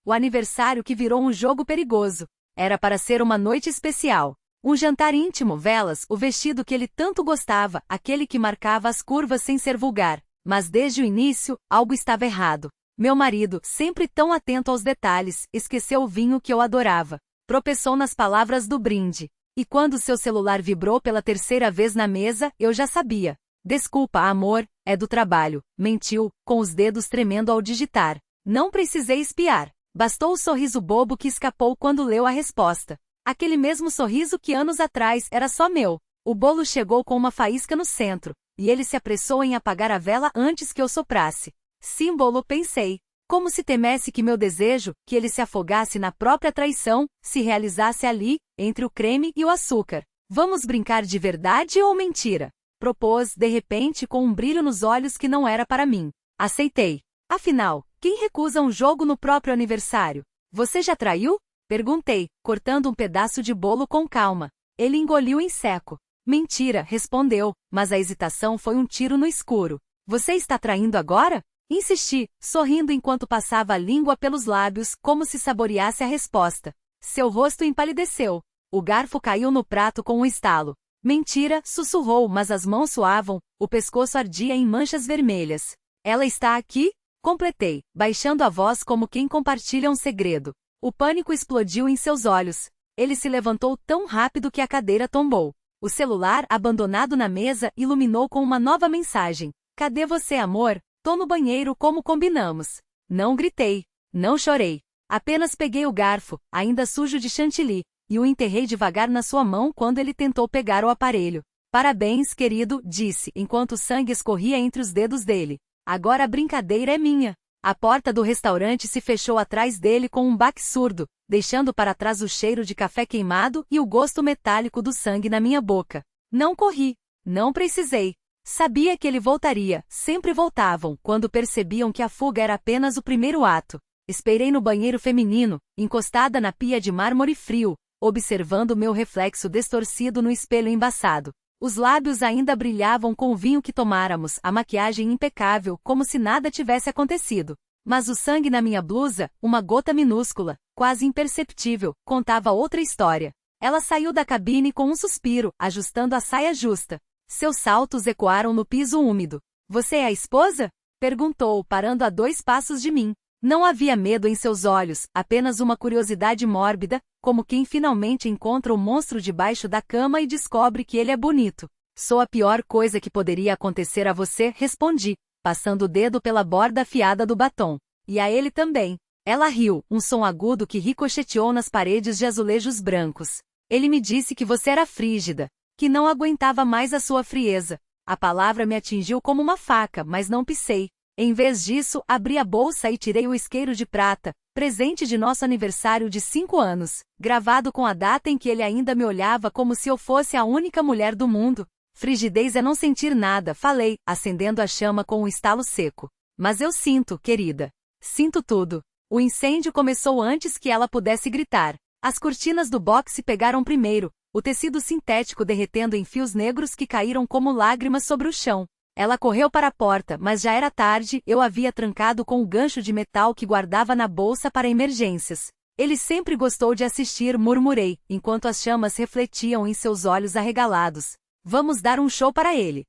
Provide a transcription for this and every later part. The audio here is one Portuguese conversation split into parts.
o aniversário que virou um jogo perigoso. Era para ser uma noite especial. Um jantar íntimo, velas, o vestido que ele tanto gostava, aquele que marcava as curvas sem ser vulgar. Mas desde o início, algo estava errado. Meu marido, sempre tão atento aos detalhes, esqueceu o vinho que eu adorava. Tropeçou nas palavras do brinde. E quando seu celular vibrou pela terceira vez na mesa, eu já sabia. Desculpa, amor, é do trabalho. Mentiu, com os dedos tremendo ao digitar. Não precisei espiar. Bastou o sorriso bobo que escapou quando leu a resposta. Aquele mesmo sorriso que anos atrás era só meu. O bolo chegou com uma faísca no centro, e ele se apressou em apagar a vela antes que eu soprasse. Símbolo, pensei. Como se temesse que meu desejo, que ele se afogasse na própria traição, se realizasse ali, entre o creme e o açúcar. Vamos brincar de verdade ou mentira? Propôs, de repente, com um brilho nos olhos que não era para mim. Aceitei. Afinal, quem recusa um jogo no próprio aniversário? Você já traiu? Perguntei, cortando um pedaço de bolo com calma. Ele engoliu em seco. Mentira, respondeu, mas a hesitação foi um tiro no escuro. Você está traindo agora? Insisti, sorrindo enquanto passava a língua pelos lábios, como se saboreasse a resposta. Seu rosto empalideceu. O garfo caiu no prato com um estalo. Mentira, sussurrou, mas as mãos suavam, o pescoço ardia em manchas vermelhas. Ela está aqui? Completei, baixando a voz como quem compartilha um segredo. O pânico explodiu em seus olhos. Ele se levantou tão rápido que a cadeira tombou. O celular, abandonado na mesa, iluminou com uma nova mensagem. Cadê você, amor? Tô no banheiro como combinamos. Não gritei. Não chorei. Apenas peguei o garfo, ainda sujo de chantilly, e o enterrei devagar na sua mão quando ele tentou pegar o aparelho. Parabéns, querido, disse, enquanto o sangue escorria entre os dedos dele. Agora a brincadeira é minha. A porta do restaurante se fechou atrás dele com um baque surdo, deixando para trás o cheiro de café queimado e o gosto metálico do sangue na minha boca. Não corri. Não precisei. Sabia que ele voltaria, sempre voltavam, quando percebiam que a fuga era apenas o primeiro ato. Esperei no banheiro feminino, encostada na pia de mármore frio, observando meu reflexo distorcido no espelho embaçado. Os lábios ainda brilhavam com o vinho que tomáramos, a maquiagem impecável, como se nada tivesse acontecido. Mas o sangue na minha blusa, uma gota minúscula, quase imperceptível, contava outra história. Ela saiu da cabine com um suspiro, ajustando a saia justa. Seus saltos ecoaram no piso úmido. Você é a esposa? Perguntou, parando a 2 passos de mim. Não havia medo em seus olhos, apenas uma curiosidade mórbida, como quem finalmente encontra o monstro debaixo da cama e descobre que ele é bonito. Sou a pior coisa que poderia acontecer a você, respondi, passando o dedo pela borda afiada do batom. E a ele também. Ela riu, um som agudo que ricocheteou nas paredes de azulejos brancos. Ele me disse que você era frígida, que não aguentava mais a sua frieza. A palavra me atingiu como uma faca, mas não pisei. Em vez disso, abri a bolsa e tirei o isqueiro de prata, presente de nosso aniversário de 5 anos, gravado com a data em que ele ainda me olhava como se eu fosse a única mulher do mundo. Frigidez é não sentir nada, falei, acendendo a chama com um estalo seco. Mas eu sinto, querida. Sinto tudo. O incêndio começou antes que ela pudesse gritar. As cortinas do boxe pegaram primeiro, o tecido sintético derretendo em fios negros que caíram como lágrimas sobre o chão. Ela correu para a porta, mas já era tarde, eu havia trancado com o gancho de metal que guardava na bolsa para emergências. Ele sempre gostou de assistir, murmurei, enquanto as chamas refletiam em seus olhos arregalados. Vamos dar um show para ele.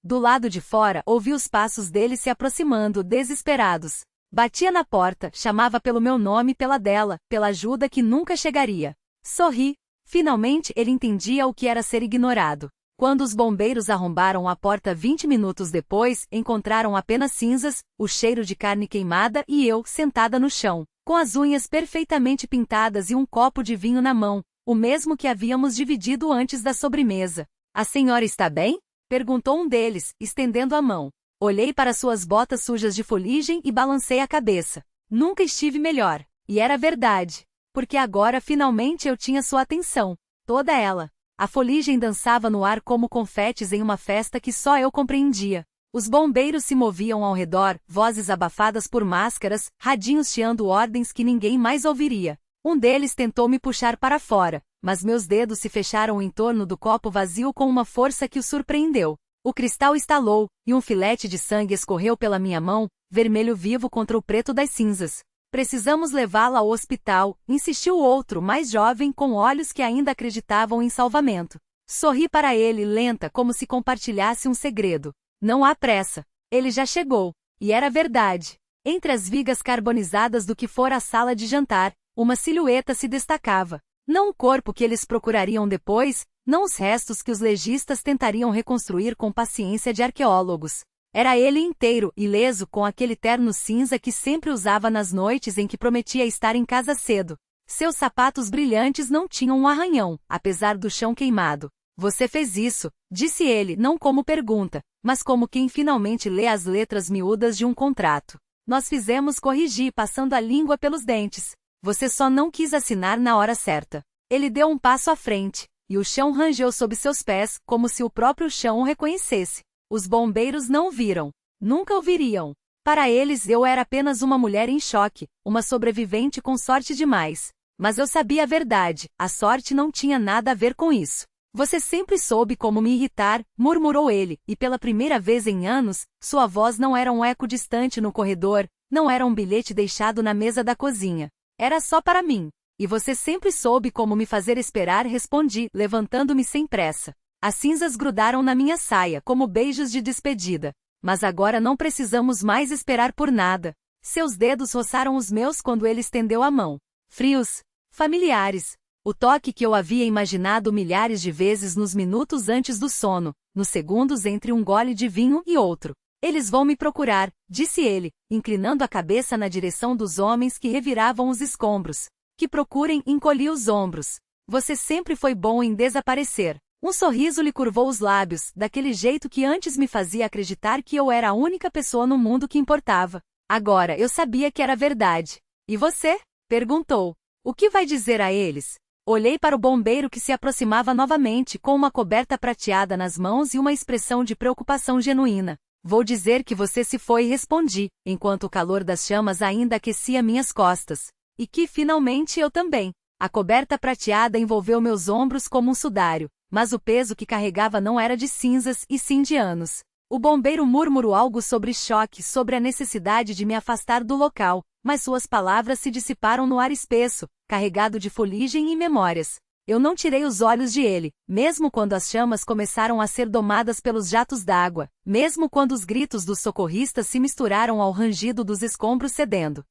Do lado de fora, ouvi os passos dele se aproximando, desesperados. Batia na porta, chamava pelo meu nome e pela dela, pela ajuda que nunca chegaria. Sorri. Finalmente ele entendia o que era ser ignorado. Quando os bombeiros arrombaram a porta 20 minutos depois, encontraram apenas cinzas, o cheiro de carne queimada e eu, sentada no chão, com as unhas perfeitamente pintadas e um copo de vinho na mão, o mesmo que havíamos dividido antes da sobremesa. A senhora está bem? Perguntou um deles, estendendo a mão. Olhei para suas botas sujas de fuligem e balancei a cabeça. Nunca estive melhor. E era verdade. Porque agora finalmente eu tinha sua atenção. Toda ela. A fuligem dançava no ar como confetes em uma festa que só eu compreendia. Os bombeiros se moviam ao redor, vozes abafadas por máscaras, radinhos chiando ordens que ninguém mais ouviria. Um deles tentou me puxar para fora, mas meus dedos se fecharam em torno do copo vazio com uma força que o surpreendeu. O cristal estalou, e um filete de sangue escorreu pela minha mão, vermelho vivo contra o preto das cinzas. Precisamos levá-la ao hospital, insistiu o outro, mais jovem, com olhos que ainda acreditavam em salvamento. Sorri para ele, lenta, como se compartilhasse um segredo. Não há pressa. Ele já chegou. E era verdade. Entre as vigas carbonizadas do que fora a sala de jantar, uma silhueta se destacava. Não o corpo que eles procurariam depois, não os restos que os legistas tentariam reconstruir com paciência de arqueólogos. Era ele inteiro, ileso, com aquele terno cinza que sempre usava nas noites em que prometia estar em casa cedo. Seus sapatos brilhantes não tinham um arranhão, apesar do chão queimado. Você fez isso, disse ele, não como pergunta, mas como quem finalmente lê as letras miúdas de um contrato. Nós fizemos, corrigi, passando a língua pelos dentes. Você só não quis assinar na hora certa. Ele deu um passo à frente, e o chão rangeu sob seus pés, como se o próprio chão o reconhecesse. Os bombeiros não o viram. Nunca o viriam. Para eles eu era apenas uma mulher em choque, uma sobrevivente com sorte demais. Mas eu sabia a verdade, a sorte não tinha nada a ver com isso. Você sempre soube como me irritar, murmurou ele, e pela primeira vez em anos, sua voz não era um eco distante no corredor, não era um bilhete deixado na mesa da cozinha. Era só para mim. E você sempre soube como me fazer esperar, respondi, levantando-me sem pressa. As cinzas grudaram na minha saia, como beijos de despedida. Mas agora não precisamos mais esperar por nada. Seus dedos roçaram os meus quando ele estendeu a mão. Frios, familiares. O toque que eu havia imaginado milhares de vezes nos minutos antes do sono, nos segundos entre um gole de vinho e outro. Eles vão me procurar, disse ele, inclinando a cabeça na direção dos homens que reviravam os escombros. Que procurem, encolhi os ombros. Você sempre foi bom em desaparecer. Um sorriso lhe curvou os lábios, daquele jeito que antes me fazia acreditar que eu era a única pessoa no mundo que importava. Agora eu sabia que era verdade. E você? Perguntou. O que vai dizer a eles? Olhei para o bombeiro que se aproximava novamente, com uma coberta prateada nas mãos e uma expressão de preocupação genuína. Vou dizer que você se foi, respondi, enquanto o calor das chamas ainda aquecia minhas costas. E que finalmente eu também. A coberta prateada envolveu meus ombros como um sudário, mas o peso que carregava não era de cinzas, e sim de anos. O bombeiro murmurou algo sobre choque, sobre a necessidade de me afastar do local, mas suas palavras se dissiparam no ar espesso, carregado de fuligem e memórias. Eu não tirei os olhos de ele, mesmo quando as chamas começaram a ser domadas pelos jatos d'água, mesmo quando os gritos dos socorristas se misturaram ao rangido dos escombros cedendo.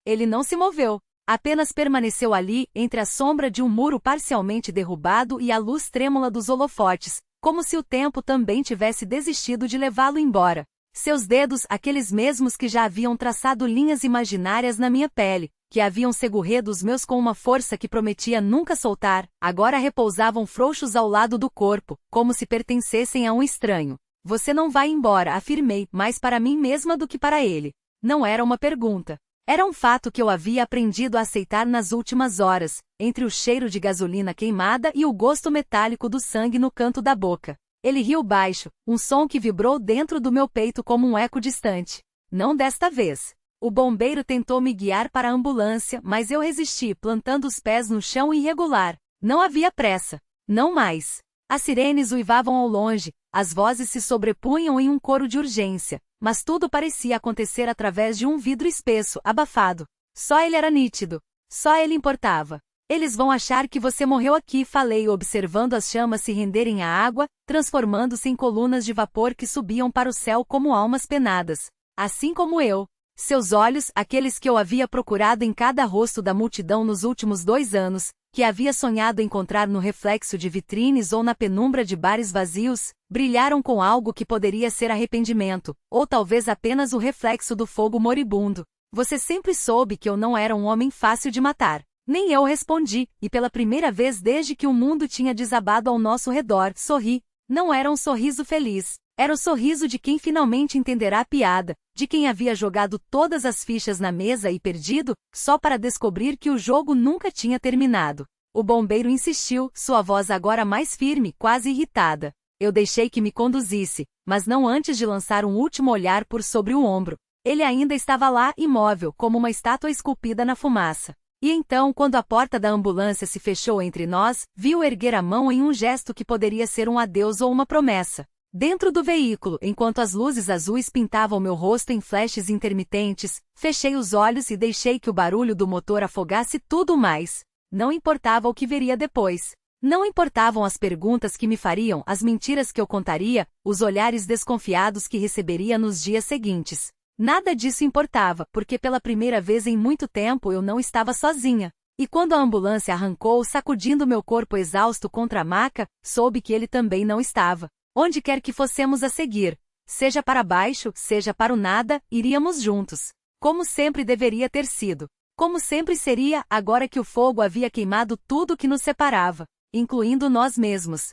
Ele não se moveu. Apenas permaneceu ali, entre a sombra de um muro parcialmente derrubado e a luz trêmula dos holofotes, como se o tempo também tivesse desistido de levá-lo embora. Seus dedos, aqueles mesmos que já haviam traçado linhas imaginárias na minha pele, que haviam segurrado os meus com uma força que prometia nunca soltar, agora repousavam frouxos ao lado do corpo, como se pertencessem a um estranho. Você não vai embora, afirmei, mais para mim mesma do que para ele. Não era uma pergunta. Era um fato que eu havia aprendido a aceitar nas últimas horas, entre o cheiro de gasolina queimada e o gosto metálico do sangue no canto da boca. Ele riu baixo, um som que vibrou dentro do meu peito como um eco distante. Não desta vez. O bombeiro tentou me guiar para a ambulância, mas eu resisti, plantando os pés no chão irregular. Não havia pressa. Não mais. As sirenes uivavam ao longe, as vozes se sobrepunham em um coro de urgência, mas tudo parecia acontecer através de um vidro espesso, abafado. Só ele era nítido. Só ele importava. Eles vão achar que você morreu aqui, falei, observando as chamas se renderem à água, transformando-se em colunas de vapor que subiam para o céu como almas penadas. Assim como eu. Seus olhos, aqueles que eu havia procurado em cada rosto da multidão nos últimos 2 anos, que havia sonhado encontrar no reflexo de vitrines ou na penumbra de bares vazios, brilharam com algo que poderia ser arrependimento, ou talvez apenas o reflexo do fogo moribundo. Você sempre soube que eu não era um homem fácil de matar. Nem eu respondi, e pela primeira vez desde que o mundo tinha desabado ao nosso redor, sorri. Não era um sorriso feliz. Era o sorriso de quem finalmente entenderá a piada, de quem havia jogado todas as fichas na mesa e perdido, só para descobrir que o jogo nunca tinha terminado. O bombeiro insistiu, sua voz agora mais firme, quase irritada. Eu deixei que me conduzisse, mas não antes de lançar um último olhar por sobre o ombro. Ele ainda estava lá, imóvel, como uma estátua esculpida na fumaça. E então, quando a porta da ambulância se fechou entre nós, vi-o erguer a mão em um gesto que poderia ser um adeus ou uma promessa. Dentro do veículo, enquanto as luzes azuis pintavam meu rosto em flashes intermitentes, fechei os olhos e deixei que o barulho do motor afogasse tudo mais. Não importava o que viria depois. Não importavam as perguntas que me fariam, as mentiras que eu contaria, os olhares desconfiados que receberia nos dias seguintes. Nada disso importava, porque pela primeira vez em muito tempo eu não estava sozinha. E quando a ambulância arrancou, sacudindo meu corpo exausto contra a maca, soube que ele também não estava. Onde quer que fossemos a seguir, seja para baixo, seja para o nada, iríamos juntos. Como sempre deveria ter sido. Como sempre seria, agora que o fogo havia queimado tudo que nos separava, incluindo nós mesmos.